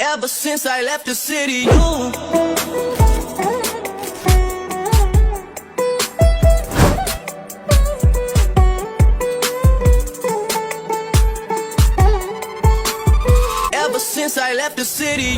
Ever since I left the city, you Ever since I left the city,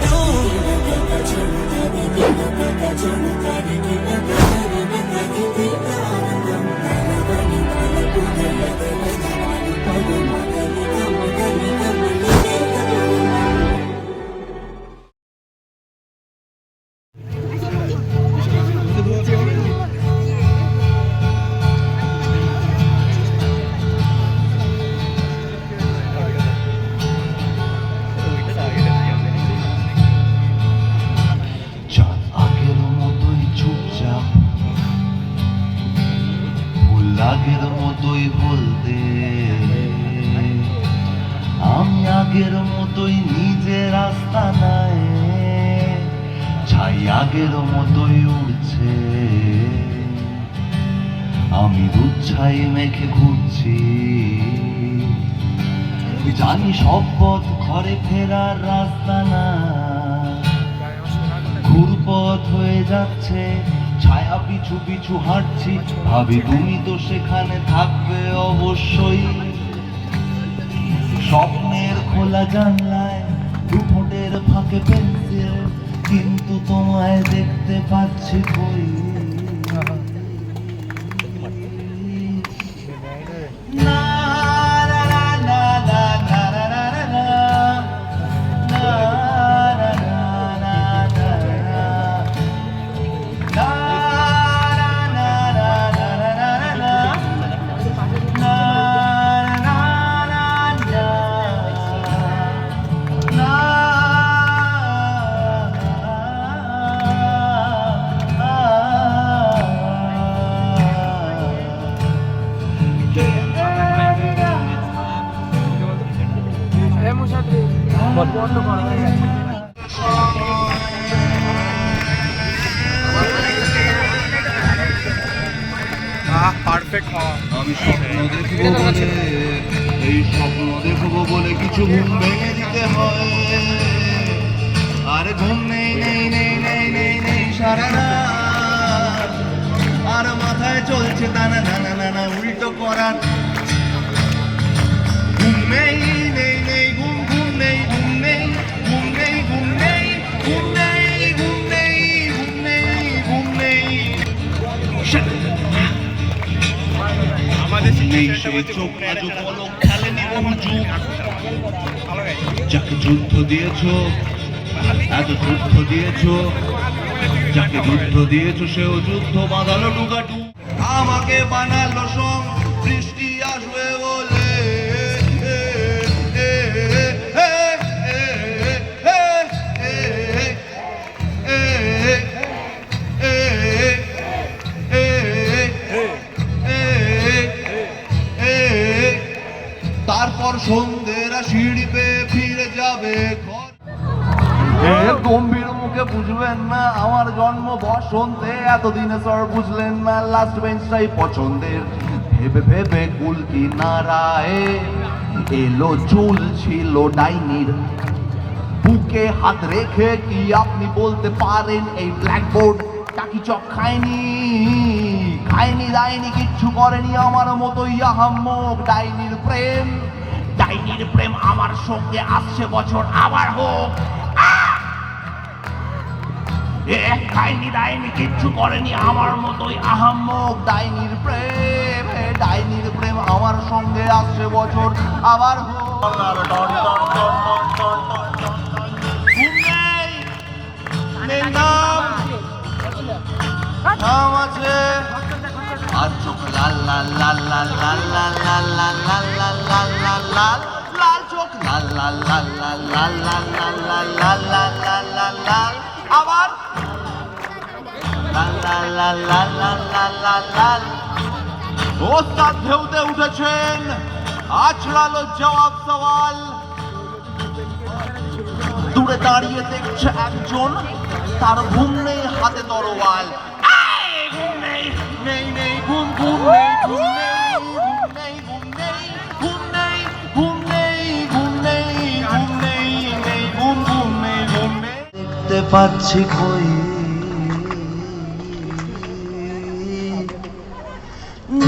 আগের মতোই বলতে আমি আগের মতোই নিজে রাস্তা নাই ছাই আগের মতোই উড়ছে আমি দুধ ছাই মেখে ঘুরছি জানি সব পথ ঘরে ফেরার রাস্তা না ঘুরপথ হয়ে যাচ্ছে ছায়া পিছু পিছু হাঁটছি ভাবি তুমি তো সেখানে থাকবে অবশ্যই স্বপ্নের খোলা জানলায় দুঠোঁটের ফাঁকে পেন্সিল কিন্তু তোমায় দেখতে পাচ্ছি কই আমি স্বপ্ন দেখবো বলে এই স্বপ্ন দেখবো বলে কিছু ঘুম ভেঙে দিতে হয় আর ঘুম নেই নেই নেই নেই নেই নেই সারা রাত আর মাথায় চলছে টানা টানা টানা উল্টো করার ঘুম নেই নেই নেই ঘুম ঘুম নেই ঘুম নেই ঘুম নেই ঘুম নেই ঘুম নেই ঘুম নেই ঘুম নেই ঘুম নেই নেই সেই চোখ আজও পলক খেলেনি বহু যুগ যাকে যুদ্ধ দিয়েছো এত যুদ্ধ দিয়েছো যাকে যুদ্ধ দিয়েছো সেও যুদ্ধ বাঁধালো ডুগাডু আমাকে বানালো সং বৃষ্টি আসবে বলে তারপর সন্ধ্যেরা সিঁড়ি পেয়ে ফিরে যাবে গম্ভীর মুখে বুঝবেন না আমার জন্ম বসন্তে এতদিনে স্যার বুঝলেন না লাস্ট বেঞ্চটাই পছন্দের ভেবে ভেবে কুল কিনারায় এলো চুল ছিল ডাইনির বুকে হাত রেখে কি আপনি বলতে পারেন এই ব্ল্যাকবোর্ড টাকি চক খায়নি খায়নি দায়নি কিচ্ছু করেনি আমার মতোই আহাম্মক ডাইনির প্রেম আমার সঙ্গে আসছে বছর আবার হোক খায়নি দায়নি কিচ্ছু করেনি আমার মতোই আহাম্মক ডাইনির প্রেম আমার সঙ্গে আসছে বছর আবার হোক নাম আছে আর চোখ লাল লাল লাল লাল লাল লাল লাল লাল লাল লাল লাল লাল লাল চোখ লাল লাল লাল লাল লাল লাল লাল লাল লাল লাল লাল লাল আবার লাল লাল লাল লাল লাল লাল লাল লাল ওস্তাদ ঢেউতে উঠেছেন আছড়ালো জবাব সওয়াল দূরে দাঁড়িয়ে দেখছে একজন তার ঘুম নেই হাতে তরোয়াল ঘুম নেই নেই নেই ঘুম ঘুম নেই ঘুম নেই ঘুম নেই ঘুম নেই ঘুম নেই ঘুম নেই ঘুম নেই নেই ঘুম ঘুম নেই ঘুম খুঁজে পাচ্ছি কই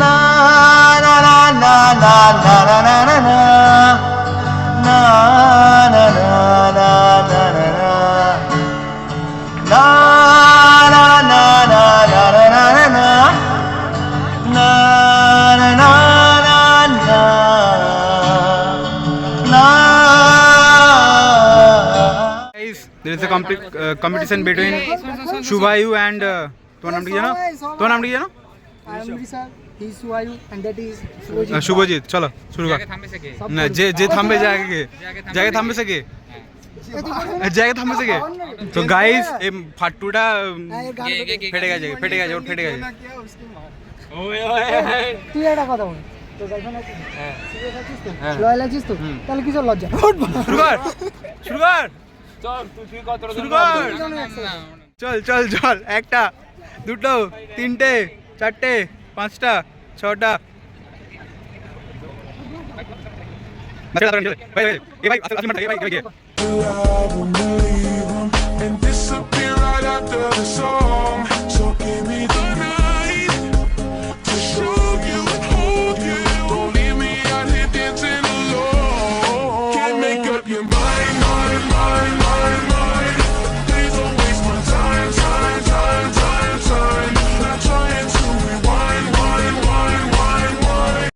না না না না না না না না না না না না না না না Guys, there is a competition between Shubhayu and তোমার নাম কি জানো? তোমার নাম কি জানো? I am Risa, he is Suayu, and that is Subhajit. Subhajit চলো শুরু কর না যে থামবে জায়গাকে জায়গায় থামবে সে কে জায়গায় থামবে সে কে তো গাইস এই ফাট্টুটা ফেটে গেছে ওর ফেটে গেছে তুই একটা কথা বল তো গার্লফ্রেন্ড আছে হ্যাঁ সিরিয়াস আছিস তো লয়াল আছিস তো তাহলে কিসের লজ্জা শুরু কর চল তুই কত চল একটা দুটো তিনটে চারটে পাঁচটা ছটা and disappear right after the song. So give me the night to show you and hold you. Don't leave me out here dancing alone. Can't make up your mind.